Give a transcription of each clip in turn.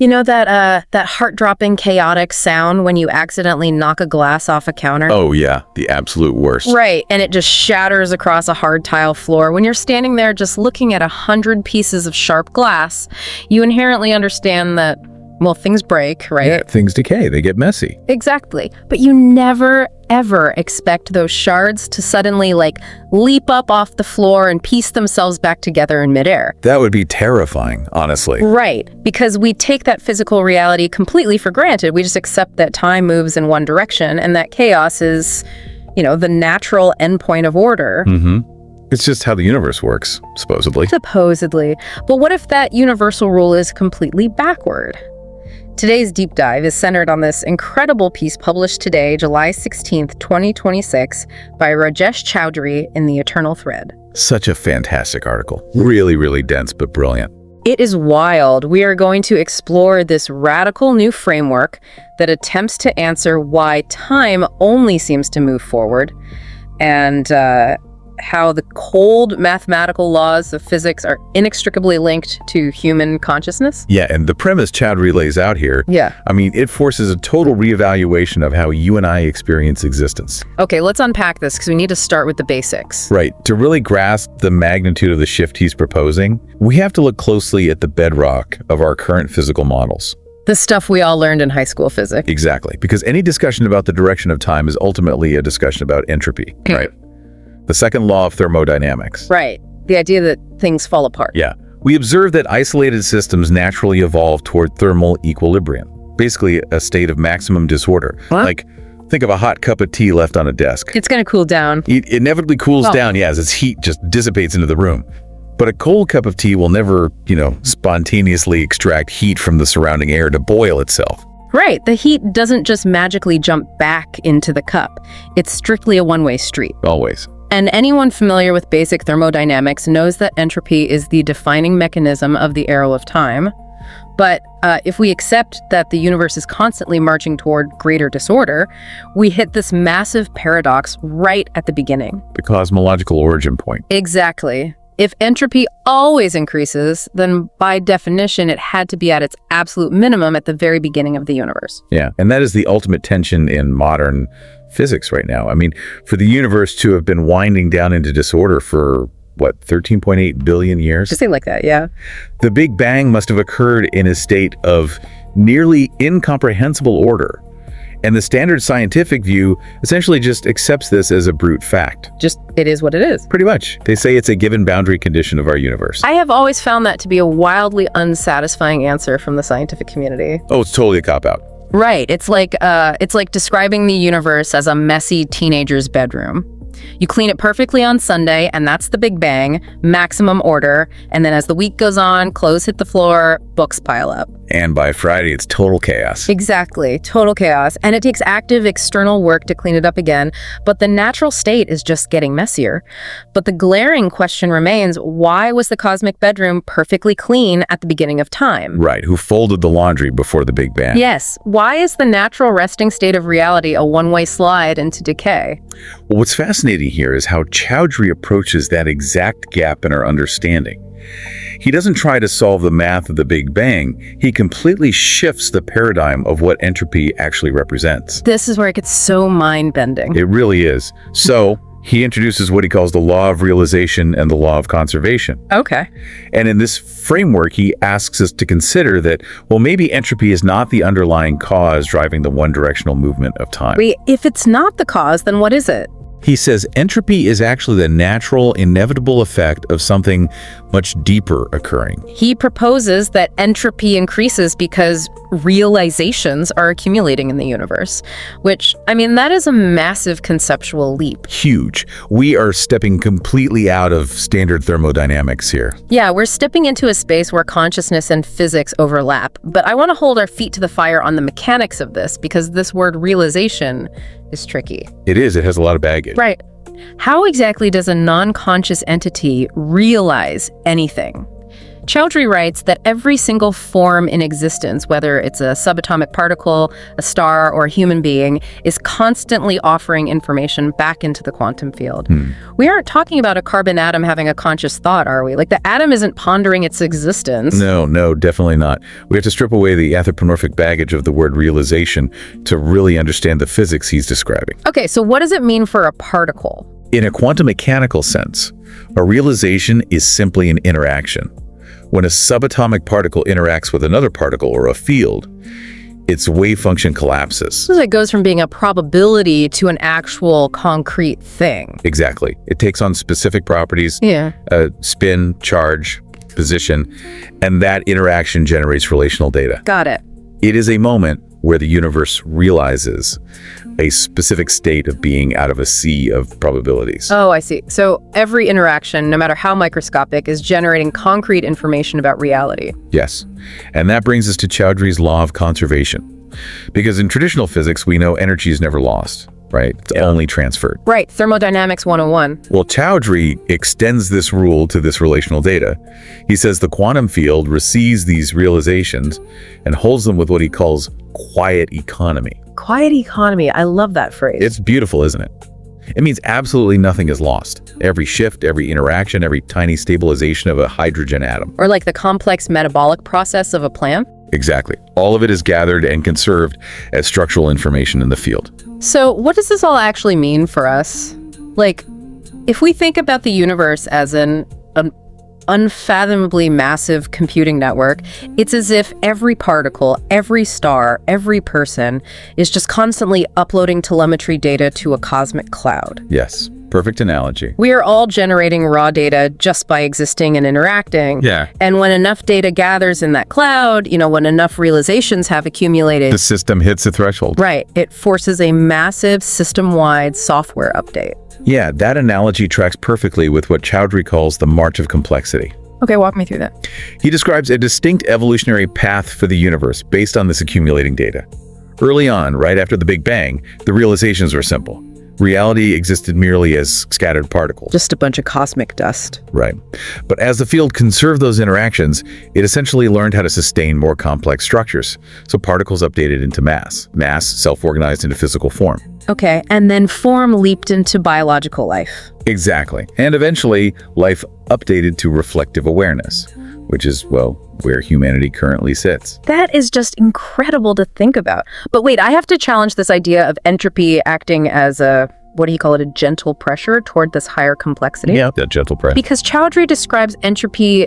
You know that heart-dropping, chaotic sound when you accidentally knock a glass off a counter? Oh yeah, the absolute worst. Right, and it just shatters across a hard tile floor. When you're standing there just looking at 100 pieces of sharp glass, you inherently understand that, well, things break, right? Yeah, things decay, they get messy. Exactly. But you never, ever expect those shards to suddenly, leap up off the floor and piece themselves back together in midair. That would be terrifying, honestly. Right, because we take that physical reality completely for granted. We just accept that time moves in one direction and that chaos is, the natural endpoint of order. It's just how the universe works, supposedly. Supposedly. But what if that universal rule is completely backward? Today's deep dive is centered on this incredible piece published today, July 16th, 2026, by Rajesh Chowdhury in The Eternal Thread. Such a fantastic article. Really, really dense, but brilliant. It is wild. We are going to explore this radical new framework that attempts to answer why time only seems to move forward, and how the cold mathematical laws of physics are inextricably linked to human consciousness. Yeah, and the premise Chowdhury lays out here, it forces a total reevaluation of how you and I experience existence. Okay, let's unpack this because we need to start with the basics. Right. To really grasp the magnitude of the shift he's proposing, we have to look closely at the bedrock of our current physical models. The stuff we all learned in high school physics. Exactly, because any discussion about the direction of time is ultimately a discussion about entropy, right? The second law of thermodynamics. Right. The idea that things fall apart. Yeah. We observe that isolated systems naturally evolve toward thermal equilibrium, basically a state of maximum disorder. What? Like, think of a hot cup of tea left on a desk. It's going to cool down. It inevitably cools down, as its heat just dissipates into the room. But a cold cup of tea will never, spontaneously extract heat from the surrounding air to boil itself. Right. The heat doesn't just magically jump back into the cup. It's strictly a one-way street. Always. And anyone familiar with basic thermodynamics knows that entropy is the defining mechanism of the arrow of time. But if we accept that the universe is constantly marching toward greater disorder, we hit this massive paradox right at the beginning. The cosmological origin point. Exactly. If entropy always increases, then by definition, it had to be at its absolute minimum at the very beginning of the universe. Yeah, and that is the ultimate tension in modern physics right now. I mean, for the universe to have been winding down into disorder for, 13.8 billion years? Just say like that, yeah. The Big Bang must have occurred in a state of nearly incomprehensible order. And the standard scientific view essentially just accepts this as a brute fact. Just, it is what it is. Pretty much. They say it's a given boundary condition of our universe. I have always found that to be a wildly unsatisfying answer from the scientific community. Oh, it's totally a cop-out. Right. It's like describing the universe as a messy teenager's bedroom. You clean it perfectly on Sunday, and that's the Big Bang, maximum order. And then as the week goes on, clothes hit the floor, books pile up. And by Friday, it's total chaos. Exactly, total chaos. And it takes active external work to clean it up again, but the natural state is just getting messier. But the glaring question remains, why was the cosmic bedroom perfectly clean at the beginning of time? Right, who folded the laundry before the Big Bang? Yes, why is the natural resting state of reality a one-way slide into decay? Well, what's fascinating here is how Chowdhury approaches that exact gap in our understanding. He doesn't try to solve the math of the Big Bang. He completely shifts the paradigm of what entropy actually represents. This is where it gets so mind-bending. It really is. So, he introduces what he calls the law of realization and the law of conservation. Okay. And in this framework, he asks us to consider that, well, maybe entropy is not the underlying cause driving the one-directional movement of time. Wait, if it's not the cause, then what is it? He says entropy is actually the natural, inevitable effect of something much deeper occurring. He proposes that entropy increases because realizations are accumulating in the universe, which, that is a massive conceptual leap. Huge. We are stepping completely out of standard thermodynamics here. Yeah, we're stepping into a space where consciousness and physics overlap, but I want to hold our feet to the fire on the mechanics of this because this word realization is tricky. It is. It has a lot of baggage. Right. How exactly does a non-conscious entity realize anything? Chowdhury writes that every single form in existence, whether it's a subatomic particle, a star, or a human being, is constantly offering information back into the quantum field. We aren't talking about a carbon atom having a conscious thought, are we? Like, the atom isn't pondering its existence. No, definitely not. We have to strip away the anthropomorphic baggage of the word realization to really understand the physics he's describing. Okay, so what does it mean for a particle? In a quantum mechanical sense, a realization is simply an interaction. When a subatomic particle interacts with another particle or a field, its wave function collapses. So it goes from being a probability to an actual concrete thing. Exactly. It takes on specific properties, Yeah. spin, charge, position, and that interaction generates relational data. Got it. It is a moment where the universe realizes a specific state of being out of a sea of probabilities. Oh, I see. So every interaction, no matter how microscopic, is generating concrete information about reality. Yes. And that brings us to Chowdhury's law of conservation. Because in traditional physics, we know energy is never lost, right? It's only transferred. Right, thermodynamics 101. Well, Chowdhury extends this rule to this relational data. He says the quantum field receives these realizations and holds them with what he calls quiet economy. Quiet economy, I love that phrase. It's beautiful, isn't it? It means absolutely nothing is lost. Every shift, every interaction, every tiny stabilization of a hydrogen atom. Or like the complex metabolic process of a plant. Exactly. All of it is gathered and conserved as structural information in the field. So what does this all actually mean for us? Like, if we think about the universe as an unfathomably massive computing network, it's as if every particle, every star, every person is just constantly uploading telemetry data to a cosmic cloud. Yes, perfect analogy. We are all generating raw data just by existing and interacting. Yeah. And when enough data gathers in that cloud, when enough realizations have accumulated, The system hits a threshold. right, it forces a massive system-wide software update. Yeah, that analogy tracks perfectly with what Chowdhury calls the march of complexity. Okay, walk me through that. He describes a distinct evolutionary path for the universe based on this accumulating data. Early on, right after the Big Bang, the realizations were simple. Reality existed merely as scattered particles. Just a bunch of cosmic dust. Right. But as the field conserved those interactions, it essentially learned how to sustain more complex structures. So particles updated into mass. Mass self-organized into physical form. Okay, and then form leaped into biological life. Exactly. And eventually, life updated to reflective awareness, which is, well, where humanity currently sits. That is just incredible to think about. But wait, I have to challenge this idea of entropy acting as a, what do you call it, a gentle pressure toward this higher complexity? Yeah, that gentle pressure. Because Chowdhury describes entropy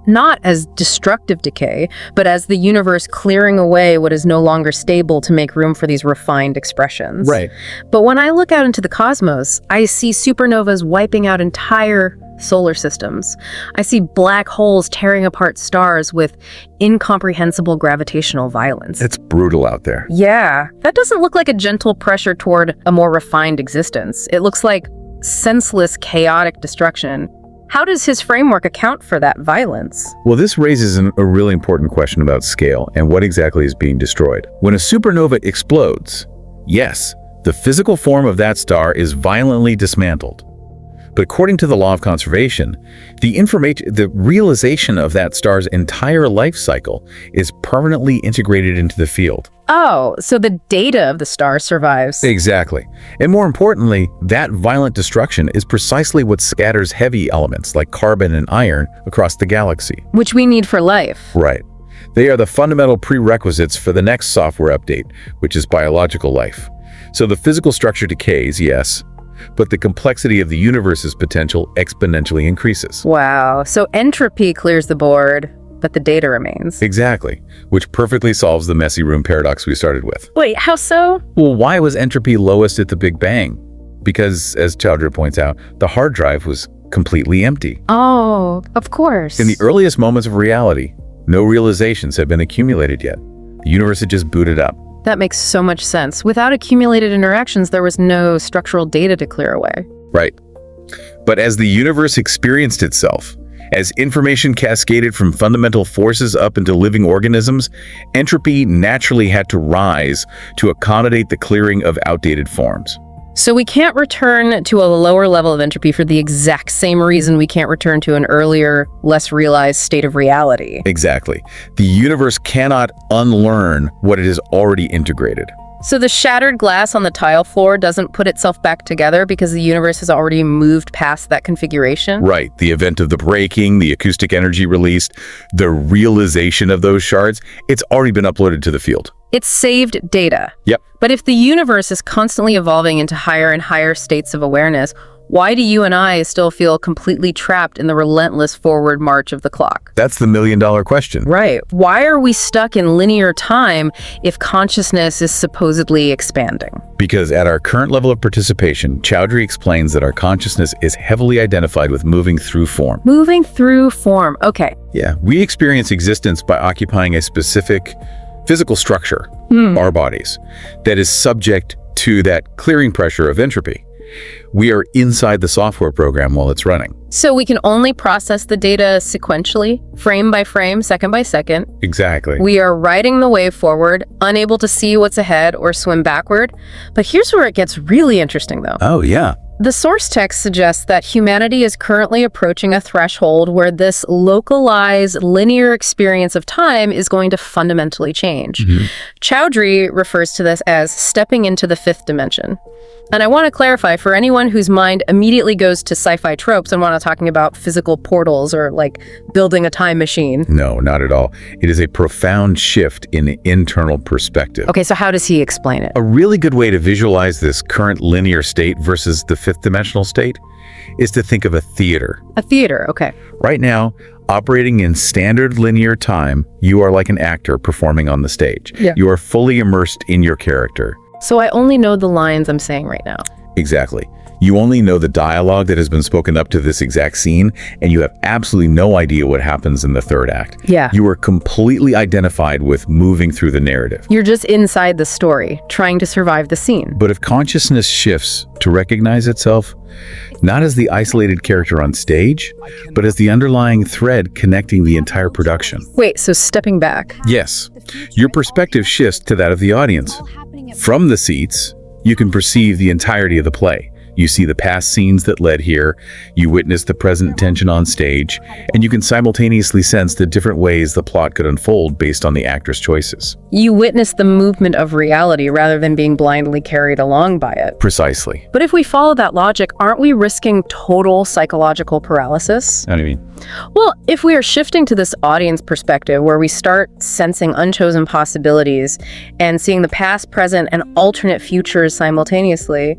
not as destructive decay, but as the universe clearing away what is no longer stable to make room for these refined expressions. Right. But when I look out into the cosmos, I see supernovas wiping out entire solar systems. I see black holes tearing apart stars with incomprehensible gravitational violence. It's brutal out there. Yeah, that doesn't look like a gentle pressure toward a more refined existence. It looks like senseless, chaotic destruction. How does his framework account for that violence? Well, this raises a really important question about scale and what exactly is being destroyed. When a supernova explodes, yes, the physical form of that star is violently dismantled. But according to the law of conservation, the realization of that star's entire life cycle is permanently integrated into the field. Oh, so the data of the star survives. Exactly. And more importantly, that violent destruction is precisely what scatters heavy elements like carbon and iron across the galaxy. Which we need for life. Right. They are the fundamental prerequisites for the next software update, which is biological life. So the physical structure decays, yes, but the complexity of the universe's potential exponentially increases. Wow, so entropy clears the board, but the data remains. Exactly, which perfectly solves the messy room paradox we started with. Wait, how so? Well, why was entropy lowest at the Big Bang? Because, as Chowdhury points out, the hard drive was completely empty. Oh, of course. In the earliest moments of reality, no realizations had been accumulated yet. The universe had just booted up. That makes so much sense. Without accumulated interactions, there was no structural data to clear away. Right. But as the universe experienced itself, as information cascaded from fundamental forces up into living organisms, entropy naturally had to rise to accommodate the clearing of outdated forms. So we can't return to a lower level of entropy for the exact same reason we can't return to an earlier, less realized state of reality. Exactly. The universe cannot unlearn what it has already integrated. So the shattered glass on the tile floor doesn't put itself back together because the universe has already moved past that configuration? Right. The event of the breaking, the acoustic energy released, the realization of those shards, it's already been uploaded to the field. It's saved data. Yep. But if the universe is constantly evolving into higher and higher states of awareness, why do you and I still feel completely trapped in the relentless forward march of the clock? That's the million-dollar question. Right. Why are we stuck in linear time if consciousness is supposedly expanding? Because at our current level of participation, Chowdhury explains that our consciousness is heavily identified with moving through form. Moving through form. Okay. Yeah. We experience existence by occupying a specific physical structure, our bodies, that is subject to that clearing pressure of entropy. We are inside the software program while it's running. So we can only process the data sequentially, frame by frame, second by second. Exactly. We are riding the wave forward, unable to see what's ahead or swim backward. But here's where it gets really interesting, though. Oh, yeah. The source text suggests that humanity is currently approaching a threshold where this localized, linear experience of time is going to fundamentally change. Chowdhury refers to this as stepping into the fifth dimension. And I want to clarify for anyone whose mind immediately goes to sci-fi tropes and want to talking about physical portals or like building a time machine. No, not at all. It is a profound shift in internal perspective. Okay, so how does he explain it? A really good way to visualize this current linear state versus the fifth dimensional state is to think of a theater. A theater, okay. Right now, operating in standard linear time, you are like an actor performing on the stage. Yeah. You are fully immersed in your character. So I only know the lines I'm saying right now. Exactly. You only know the dialogue that has been spoken up to this exact scene, and you have absolutely no idea what happens in the third act. Yeah. You are completely identified with moving through the narrative. You're just inside the story, trying to survive the scene. But if consciousness shifts to recognize itself, not as the isolated character on stage, but as the underlying thread connecting the entire production. Wait, so stepping back. Yes, your perspective shifts to that of the audience. From the seats, you can perceive the entirety of the play. You see the past scenes that led here, you witness the present tension on stage, and you can simultaneously sense the different ways the plot could unfold based on the actor's choices. You witness the movement of reality rather than being blindly carried along by it. Precisely. But if we follow that logic, aren't we risking total psychological paralysis? How do you mean? Well, if we are shifting to this audience perspective where we start sensing unchosen possibilities and seeing the past, present, and alternate futures simultaneously,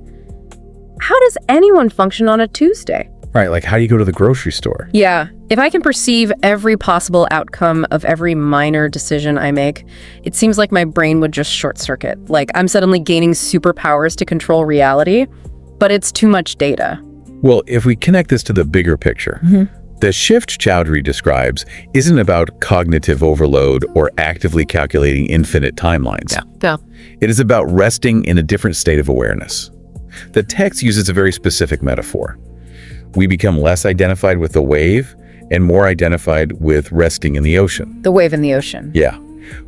how does anyone function on a Tuesday? Right, like how do you go to the grocery store? Yeah, if I can perceive every possible outcome of every minor decision I make, it seems like my brain would just short circuit. Like I'm suddenly gaining superpowers to control reality, but it's too much data. Well, if we connect this to the bigger picture, the shift Chowdhury describes isn't about cognitive overload or actively calculating infinite timelines. Yeah. It is about resting in a different state of awareness. The text uses a very specific metaphor. We become less identified with the wave and more identified with resting in the ocean. The wave in the ocean. Yeah.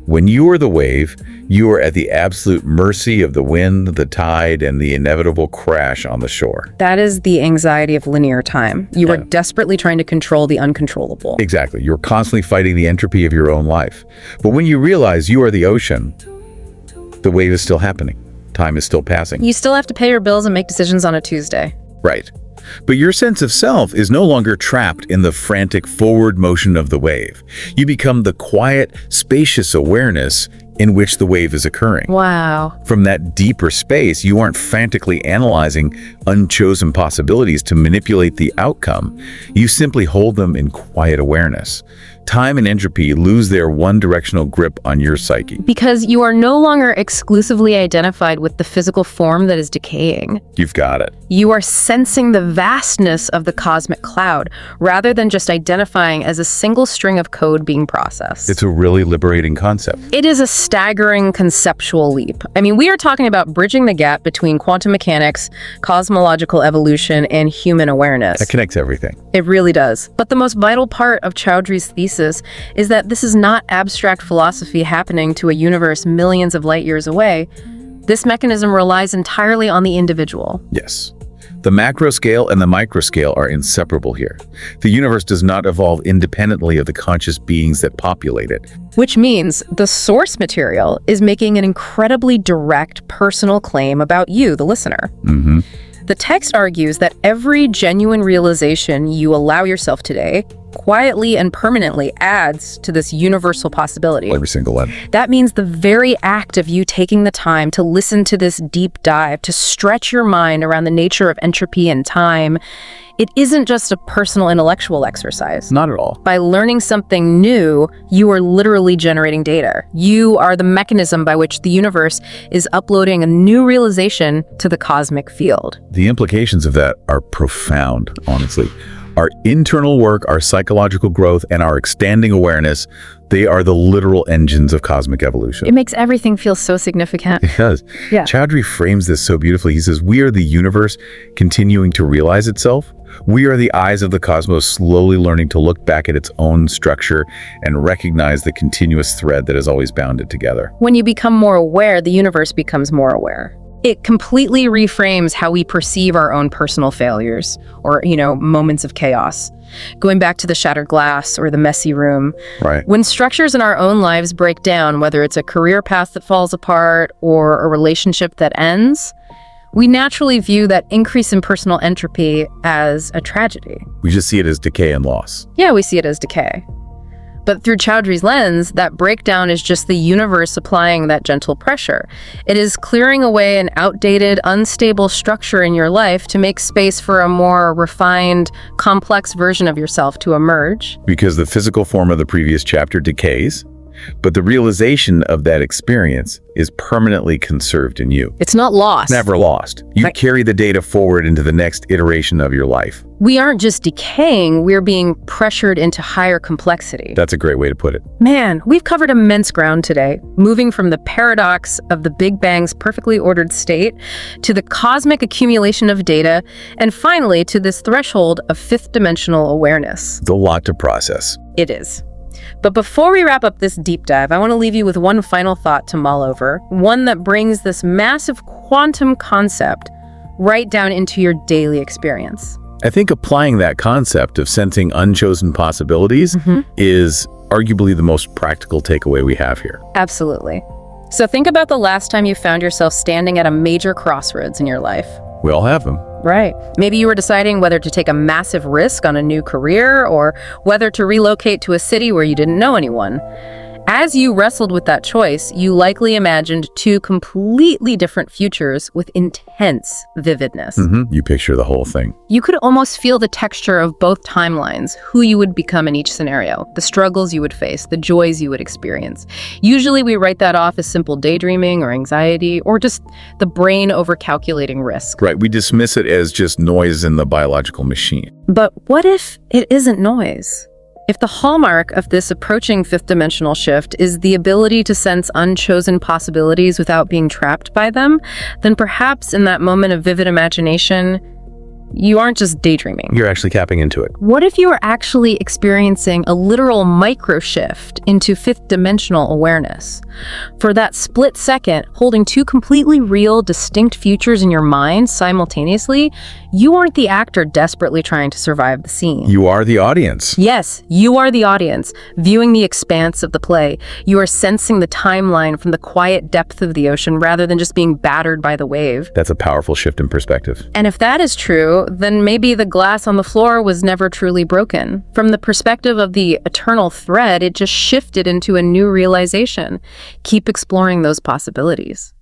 When you are the wave, you are at the absolute mercy of the wind, the tide, and the inevitable crash on the shore. That is the anxiety of linear time. You are desperately trying to control the uncontrollable. Exactly. You're constantly fighting the entropy of your own life. But when you realize you are the ocean, the wave is still happening. Time is still passing. You still have to pay your bills and make decisions on a Tuesday. Right. But your sense of self is no longer trapped in the frantic forward motion of the wave. You become the quiet, spacious awareness in which the wave is occurring. Wow. From that deeper space, you aren't frantically analyzing unchosen possibilities to manipulate the outcome. You simply hold them in quiet awareness. Time and entropy lose their one-directional grip on your psyche. Because you are no longer exclusively identified with the physical form that is decaying. You've got it. You are sensing the vastness of the cosmic cloud, rather than just identifying as a single string of code being processed. It's a really liberating concept. It is a staggering conceptual leap. I mean, we are talking about bridging the gap between quantum mechanics, cosmological evolution, and human awareness. That connects everything. It really does. But the most vital part of Chowdhury's thesis is that this is not abstract philosophy happening to a universe millions of light years away. This mechanism relies entirely on the individual. Yes. The macro scale and the micro scale are inseparable here. The universe does not evolve independently of the conscious beings that populate it. Which means the source material is making an incredibly direct personal claim about you, the listener. The text argues that every genuine realization you allow yourself today quietly and permanently adds to this universal possibility. Every single one. That means the very act of you taking the time to listen to this deep dive, to stretch your mind around the nature of entropy and time, it isn't just a personal intellectual exercise. Not at all. By learning something new, you are literally generating data. You are the mechanism by which the universe is uploading a new realization to the cosmic field. The implications of that are profound, honestly. Our internal work, our psychological growth, and our expanding awareness, they are the literal engines of cosmic evolution. It makes everything feel so significant. It does. Yeah. Choudhury frames this so beautifully. He says, we are the universe continuing to realize itself. We are the eyes of the cosmos slowly learning to look back at its own structure and recognize the continuous thread that has always bound it together. When you become more aware, the universe becomes more aware. It completely reframes how we perceive our own personal failures or, moments of chaos. Going back to the shattered glass or the messy room. Right. When structures in our own lives break down, whether it's a career path that falls apart or a relationship that ends, we naturally view that increase in personal entropy as a tragedy. We just see it as decay and loss. Yeah, we see it as decay. But through Choudhury's lens, that breakdown is just the universe applying that gentle pressure. It is clearing away an outdated, unstable structure in your life to make space for a more refined, complex version of yourself to emerge. Because the physical form of the previous chapter decays, but the realization of that experience is permanently conserved in you. It's not lost. Never lost. You carry the data forward into the next iteration of your life. We aren't just decaying, we're being pressured into higher complexity. That's a great way to put it. Man, we've covered immense ground today, moving from the paradox of the Big Bang's perfectly ordered state to the cosmic accumulation of data, and finally to this threshold of fifth-dimensional awareness. It's a lot to process. It is. But before we wrap up this deep dive, I want to leave you with one final thought to mull over, one that brings this massive quantum concept right down into your daily experience. I think applying that concept of sensing unchosen possibilities is arguably the most practical takeaway we have here. Absolutely. So think about the last time you found yourself standing at a major crossroads in your life. We all have them. Right. Maybe you were deciding whether to take a massive risk on a new career or whether to relocate to a city where you didn't know anyone. As you wrestled with that choice, you likely imagined two completely different futures with intense vividness. You picture the whole thing. You could almost feel the texture of both timelines, who you would become in each scenario, the struggles you would face, the joys you would experience. Usually we write that off as simple daydreaming or anxiety or just the brain over-calculating risk. Right, we dismiss it as just noise in the biological machine. But what if it isn't noise? If the hallmark of this approaching fifth-dimensional shift is the ability to sense unchosen possibilities without being trapped by them, then perhaps in that moment of vivid imagination, you aren't just daydreaming. You're actually tapping into it. What if you were actually experiencing a literal micro-shift into fifth-dimensional awareness? For that split second, holding two completely real, distinct futures in your mind simultaneously, you aren't the actor desperately trying to survive the scene. You are the audience. Yes, you are the audience, viewing the expanse of the play. You are sensing the timeline from the quiet depth of the ocean rather than just being battered by the wave. That's a powerful shift in perspective. And if that is true, then maybe the glass on the floor was never truly broken. From the perspective of the eternal thread, it just shifted into a new realization. Keep exploring those possibilities.